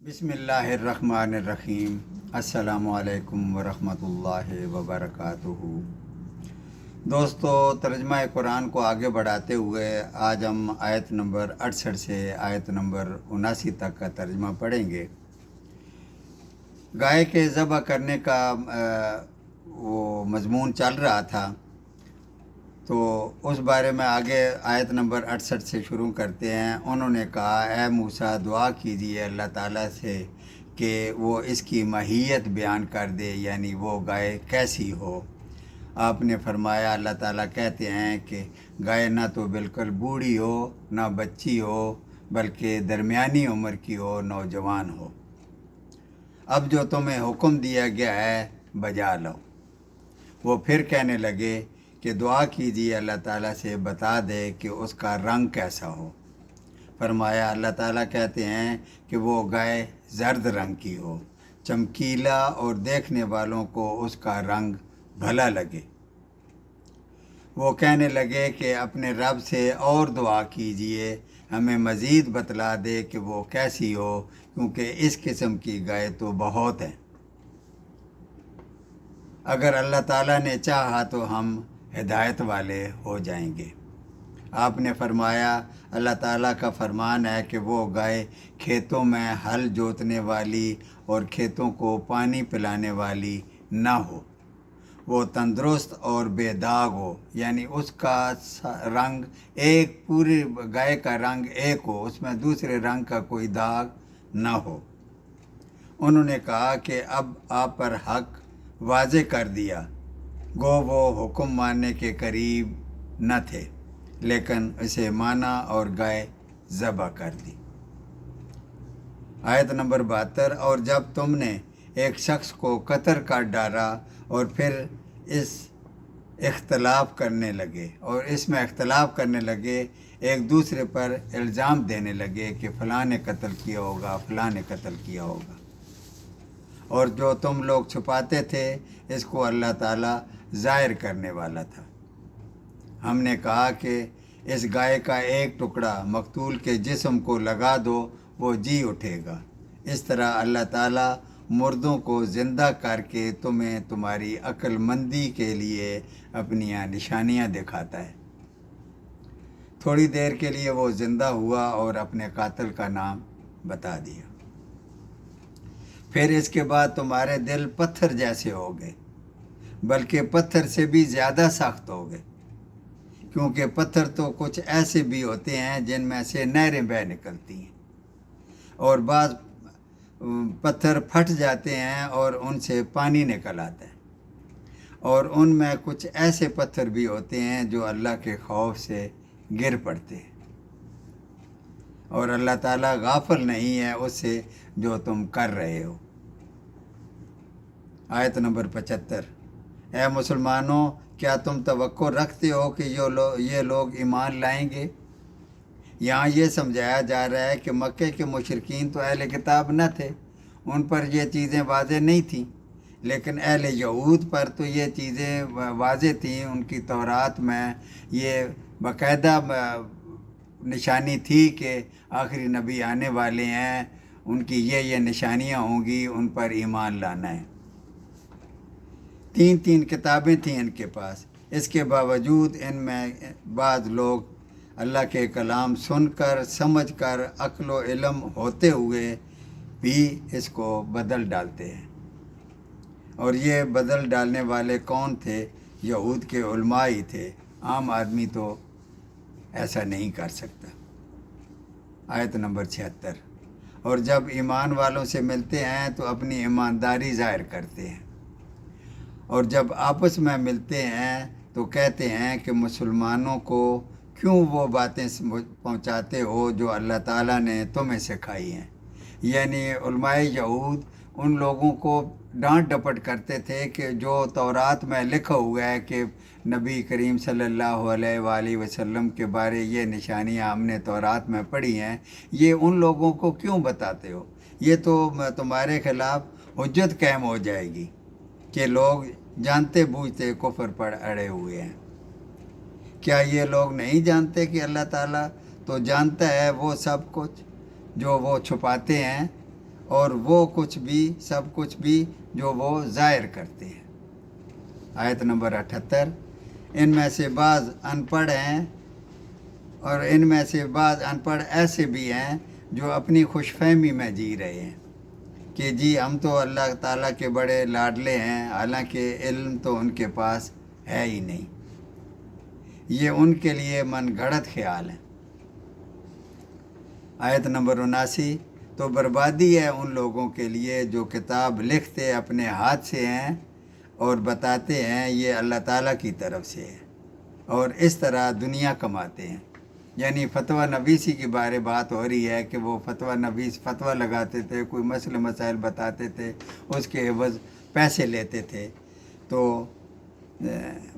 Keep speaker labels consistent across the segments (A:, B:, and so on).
A: बिस्मिल्लाहिर्रहमानिर्रहीम। अस्सलामुअलैकुम वरहमतुल्लाहि वबरकातुहू। दोस्तों, तर्जमा कुरान को आगे बढ़ाते हुए आज हम आयत नंबर 68 से आयत नंबर 79 तक का तर्जमा पढ़ेंगे। गाय के ज़बह करने का वो मजमून चल रहा था, तो उस बारे में आगे आयत नंबर 68 से शुरू करते हैं। उन्होंने कहा, ए मूसा, दुआ कीजिए अल्लाह ताला से कि वो इसकी माहियत बयान कर दे, यानी वो गाय कैसी हो। आपने फरमाया, अल्लाह ताला कहते हैं कि गाय ना तो बिल्कुल बूढ़ी हो, ना बच्ची हो, बल्कि दरमियानी उम्र की हो, नौजवान हो। अब जो तुम्हें हुक्म दिया गया है बजा लो। वो फिर कहने लगे कि दुआ कीजिए अल्लाह ताला से बता दे कि उसका रंग कैसा हो। फरमाया, अल्लाह ताला कहते हैं कि वो गाय जर्द रंग की हो, चमकीला, और देखने वालों को उसका रंग भला लगे। वो कहने लगे कि अपने रब से और दुआ कीजिए, हमें मज़ीद बतला दे कि वो कैसी हो, क्योंकि इस किस्म की गाय तो बहुत हैं। अगर अल्लाह ताला ने चाहा तो हम हिदायत वाले हो जाएंगे। आपने फरमाया, अल्लाह ताला का फरमान है कि वो गाय खेतों में हल जोतने वाली और खेतों को पानी पिलाने वाली ना हो। वो तंदुरुस्त और बेदाग हो, यानी उसका रंग एक, पूरी गाय का रंग एक हो, उसमें दूसरे रंग का कोई दाग ना हो। उन्होंने कहा कि अब आप पर हक वाज़े कर दिया। गो वो हुक्म मानने के करीब न थे, लेकिन इसे माना और गाय ज़बह कर दी। आयत नंबर 72। और जब तुमने एक शख्स को कत्ल कर डाला और फिर इख्तलाफ करने लगे, एक दूसरे पर इल्ज़ाम देने लगे कि फ़लाँ ने कत्ल किया होगा, फ़लाँ ने कत्ल किया होगा, और जो तुम लोग छुपाते थे इसको अल्लाह ताला ज़ाहिर करने वाला था। हमने कहा कि इस गाय का एक टुकड़ा मकतूल के जिस्म को लगा दो, वो जी उठेगा। इस तरह अल्लाह ताला मुर्दों को ज़िंदा करके तुम्हें तुम्हारी अक्लमंदी के लिए अपनी निशानियाँ दिखाता है। थोड़ी देर के लिए वो ज़िंदा हुआ और अपने कातिल का नाम बता दिया। फिर इसके बाद तुम्हारे दिल पत्थर जैसे हो गए, बल्कि पत्थर से भी ज़्यादा सख्त हो गए, क्योंकि पत्थर तो कुछ ऐसे भी होते हैं जिनमें से नहरें बह निकलती हैं, और बाज़ पत्थर फट जाते हैं और उनसे पानी निकल आता है, और उनमें कुछ ऐसे पत्थर भी होते हैं जो अल्लाह के खौफ से गिर पड़ते हैं, और अल्लाह ताला गाफिल नहीं है उससे जो तुम कर रहे हो। आयत नंबर 75। ए मुसलमानों, क्या तुम तवक्को रखते हो कि ये लोग ईमान लाएंगे? यहाँ ये समझाया जा रहा है कि मक्के के मुशरिकीन तो अहले किताब न थे, उन पर ये चीज़ें वाज़े नहीं थीं, लेकिन अहले यहूद पर तो ये चीज़ें वाज़े थीं। उनकी तौरात में ये बाकायदा निशानी थी कि आखिरी नबी आने वाले हैं, उनकी ये निशानियाँ होंगी, उन पर ईमान लाना है। 3 किताबें थीं इनके पास। इसके बावजूद इनमें बाज़ लोग अल्लाह के कलाम सुनकर, समझकर, अक्ल व इल्म होते हुए भी इसको बदल डालते हैं। और ये बदल डालने वाले कौन थे? यहूद के उलमा ही थे। आम आदमी तो ऐसा नहीं कर सकता। आयत नंबर 76। और जब ईमान वालों से मिलते हैं तो अपनी ईमानदारी ज़ाहिर करते हैं, और जब आपस में मिलते हैं तो कहते हैं कि मुसलमानों को क्यों वो बातें पहुंचाते हो जो अल्लाह ताला ने तुम्हें सिखाई हैं। यानी उलमाए यहूद उन लोगों को डांट डपट करते थे कि जो तौरात में लिखा हुआ है कि नबी करीम सल्लल्लाहु अलैहि वसल्लम के बारे ये निशानियां हमने तौरात में पढ़ी हैं, ये उन लोगों को क्यों बताते हो? ये तो तुम्हारे ख़िलाफ़ हुज्जत कायम हो जाएगी कि लोग जानते बूझते कुफ्र पर अड़े हुए हैं। क्या ये लोग नहीं जानते कि अल्लाह ताला तो जानता है वो सब कुछ जो वो छुपाते हैं? اور وہ کچھ بھی سب کچھ بھی جو وہ ظاہر کرتے ہیں۔ آیت نمبر 78، ان میں سے بعض ان پڑھ ہیں اور ان میں سے بعض ان پڑھ ایسے بھی ہیں جو اپنی خوش فہمی میں جی رہے ہیں کہ جی ہم تو اللہ تعالیٰ کے بڑے لاڈلے ہیں، حالانکہ علم تو ان کے پاس ہے ہی نہیں۔ یہ ان کے لیے من گھڑت خیال ہے۔ آیت نمبر 79، تو بربادی ہے ان لوگوں کے لیے جو کتاب لکھتے اپنے ہاتھ سے ہیں اور بتاتے ہیں یہ اللہ تعالیٰ کی طرف سے ہے، اور اس طرح دنیا کماتے ہیں۔ یعنی فتویٰ نویسی کے بارے بات ہو رہی ہے کہ وہ فتویٰ لگاتے تھے، کوئی مسئلے مسائل بتاتے تھے، اس کے عوض پیسے لیتے تھے، تو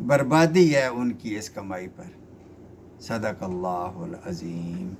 A: بربادی ہے ان کی اس کمائی پر۔ صدق اللہ العظیم۔